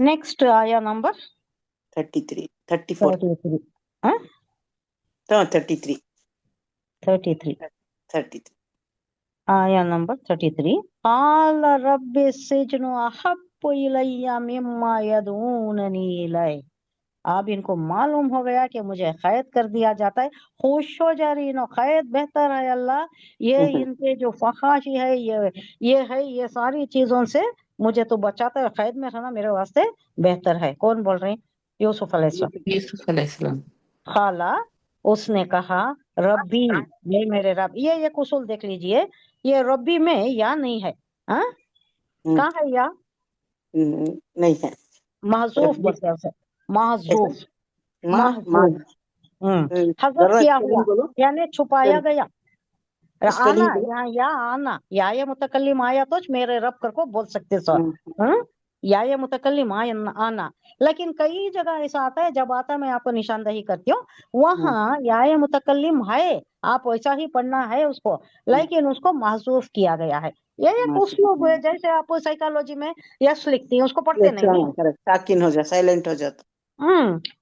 Next आया number 33 34 33 हाँ 33 33 33 आया नंबर 33 قال رب السجن أحب إلي مما يدعونني إليه। अब इनको मालूम हो गया कि मुझे कैद कर दिया जाता है। खुश हो जा रही नो, कैद बेहतर है अल्लाह, ये इनके जो फहाशी है, ये है, ये सारी चीजों से मुझे तो बचाता है, कैद में रहना मेरे वास्ते बेहतर है। कौन बोल रहे हैं? यूसुफ अलैहिस्सलाम। यूसुफ अलैहिस्सलाम। खाला, उसने कहा रब्बी, ये मेरे रब। ये कुसूल देख लीजिए, ये रब्बी में या नहीं है, हाँ कहाँ है या? नहीं है, महजूफ रब्बी बोलते हैं उसे, महजूफ, माँ महजूफ, हजफ जरा किया स्पेलिंग हुआ, बोलो, यानी छुपाया गया। आना, स्पेलिंग बोलो। यहाँ या आना, या ये मुतकल्लिम आया तो मेरे रब कर को बोल सकते सर, या ये मुतकल्लिम आना। लेकिन कई जगह ऐसा आता है, जब आता है मैं आपको निशानदही करती हूँ, वहाँ या ये मुतकल्लिम है, आप वैसा ही पढ़ना है उसको, लेकिन उसको महसूस किया गया है। ये एक उस्लूब है, जैसे आप साइकोलॉजी में यस लिखती हैं, उसको पढ़ते नहीं है, करेक्ट, साकिन हो जा, साइलेंट हो जाता।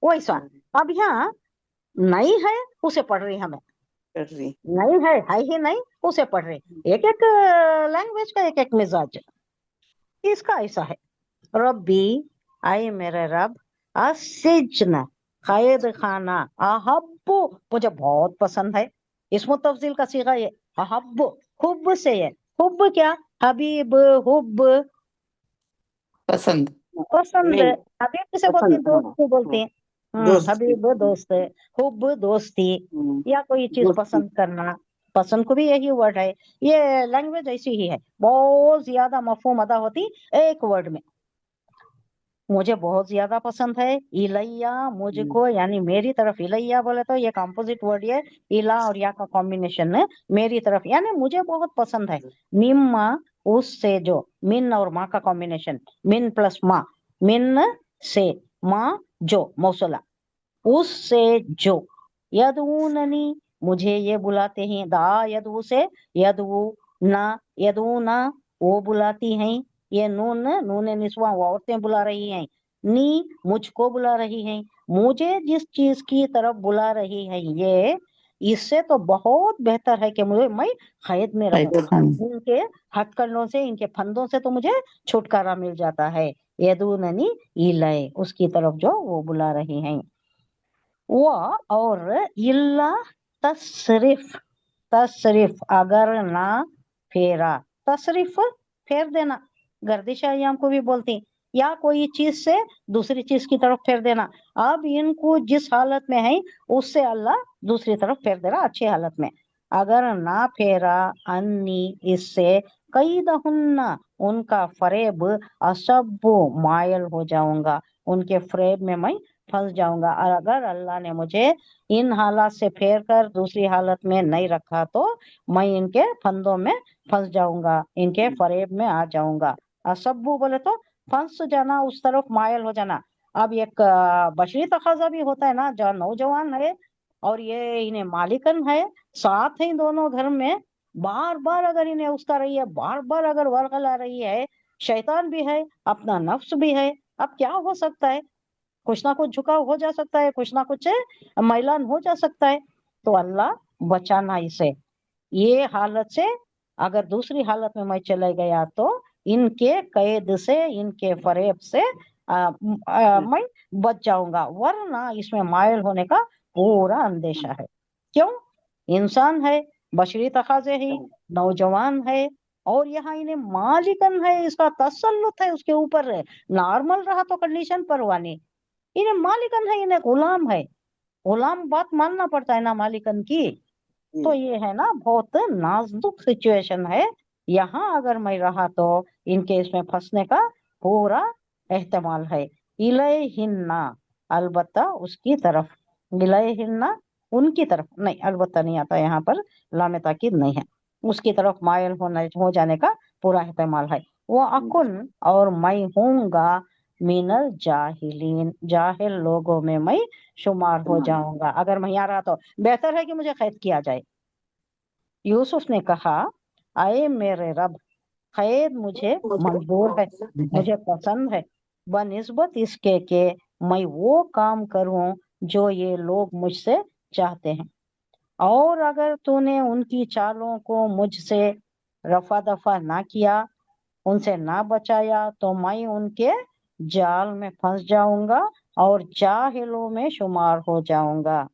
वैसा। अब यहाँ नहीं है, उसे पढ़ रही हमें, कर रही नहीं है ही नहीं, उसे पढ़ रहे। एक एक लैंग्वेज का एक एक मिजाज, इसका ऐसा है। रब्बी, आए मेरे रब, असिज्न, कैद खाना, अहब्बु, मुझे बहुत पसंद है। इसमें तफसील का सीगा ये अहब्बु, हुब्ब से है। हुब्ब क्या? हबीब, हुब्ब पसंद, पसंद। नहीं, हबीब किसे बोलते हैं? दोस्त को बोलते हैं। दोस्त हबीब दोस्त, हुब्ब दोस्ती, या कोई चीज दोस्ती। पसंद करना, पसंद को भी यही वर्ड है। ये लैंग्वेज ऐसी ही है, बहुत ज्यादा मफहूम अदा होती एक वर्ड में। मुझे बहुत ज्यादा पसंद है, इलैया, मुझको, यानी मेरी तरफ। इलैया बोले तो ये कंपोजिट वर्ड है, इला और या का कॉम्बिनेशन है, मेरी तरफ, यानी मुझे बहुत पसंद है। मिम्मा, उससे जो, मिन और माँ का कॉम्बिनेशन, मिन प्लस माँ, मिन से, माँ जो, मौसूला, उससे जो, यदूननी, मुझे ये बुलाते हैं, दा यदू से, यदू ना, यदू ना, वो बुलाती हैं। ये नून, नून निस्वा, वो औरतें बुला रही हैं। नी, मुझको बुला रही हैं। मुझे जिस चीज की तरफ बुला रही है ये, इससे तो बहुत बेहतर है कि मुझे, मैं कैद में रहूं, कैद खाना। इनके हथकंडों से, इनके फंदों से तो मुझे छुटकारा मिल जाता है। यदूननी इलय, उसकी तरफ जो वो बुला रही हैं। वो और इल्ला तसरिफ, तसरिफ अगर ना फेरा, तसरिफ फेर देना, गर्दिश अय्याम को भी बोलती हैं, या कोई चीज से दूसरी चीज की तरफ फेर देना। अब इनको जिस हालत में है उससे अल्लाह दूसरी तरफ फेर दे रहा, अच्छी हालत में। अगर ना फेरा, अन्नी, इससे, कई दहुन्ना, उनका फरेब, असब्बु, मायल हो जाऊंगा, उनके फरेब में मैं फंस जाऊंगा। और अगर अल्लाह ने मुझे इन हालात से फेर कर दूसरी हालत में नहीं रखा तो मैं इनके फंदों में फंस जाऊंगा, इनके फरेब में आ जाऊंगा। असब्बू बोले तो फंस जाना, उस तरफ मायल हो जाना। अब एक बशरी तकाजा भी होता है ना, जो नौजवान है और ये इन्हें मालिकन है, साथ ही दोनों घर में, बार बार अगर इन्हें उसका रही है, बार बार अगर वरगला रही है, शैतान भी है, अपना नफ्स भी है, अब क्या हो सकता है? कुछ ना कुछ झुकाव हो जा सकता है, कुछ ना कुछ मैलान हो जा सकता है। तो अल्लाह बचाना इसे, ये हालत से। अगर दूसरी हालत में मैं चले गया तो इनके कैद से, इनके फरेब से मैं बच जाऊंगा, वरना इसमें मायल होने का पूरा अंदेशा है। क्यों? इंसान है, बशरी तकाजे ही, नौजवान है, और यहाँ इन्हें मालिकन है, इसका तसल्लुत है उसके ऊपर। नॉर्मल रहा तो कंडीशन परवाह नहीं, इन्हें मालिकन है, इन्हें गुलाम है, गुलाम बात मानना पड़ता है ना मालिकन की। तो ये है ना, बहुत नाजुक सिचुएशन है। यहाँ अगर मैं रहा तो इनके इसमें फंसने का पूरा एहतमाल है। इलैहिन्ना, अलबत्ता उसकी तरफ, इलैहिन्ना, उनकी तरफ नहीं, अलबत्ता नहीं आता यहाँ पर, लामे ताकीद नहीं है, उसकी तरफ मायल होना, हो जाने का पूरा एहतमाल है। वो अकुन, और मैं हूँगा, मिनल जाहिलीन, जाहिल लोगों में मैं शुमार हो जाऊंगा। अगर मैं यहाँ रहा तो बेहतर है कि मुझे कैद किया जाए। यूसुफ ने कहा, आए मेरे रब, कैद मुझे मंजूर है, मुझे पसंद है, बनिस्बत इसके कि मैं वो काम करूं जो ये लोग मुझसे चाहते हैं, और अगर तूने उनकी चालों को मुझसे रफा दफा ना किया, उनसे ना बचाया, तो मैं उनके जाल में फंस जाऊंगा और जाहिलों में शुमार हो जाऊंगा।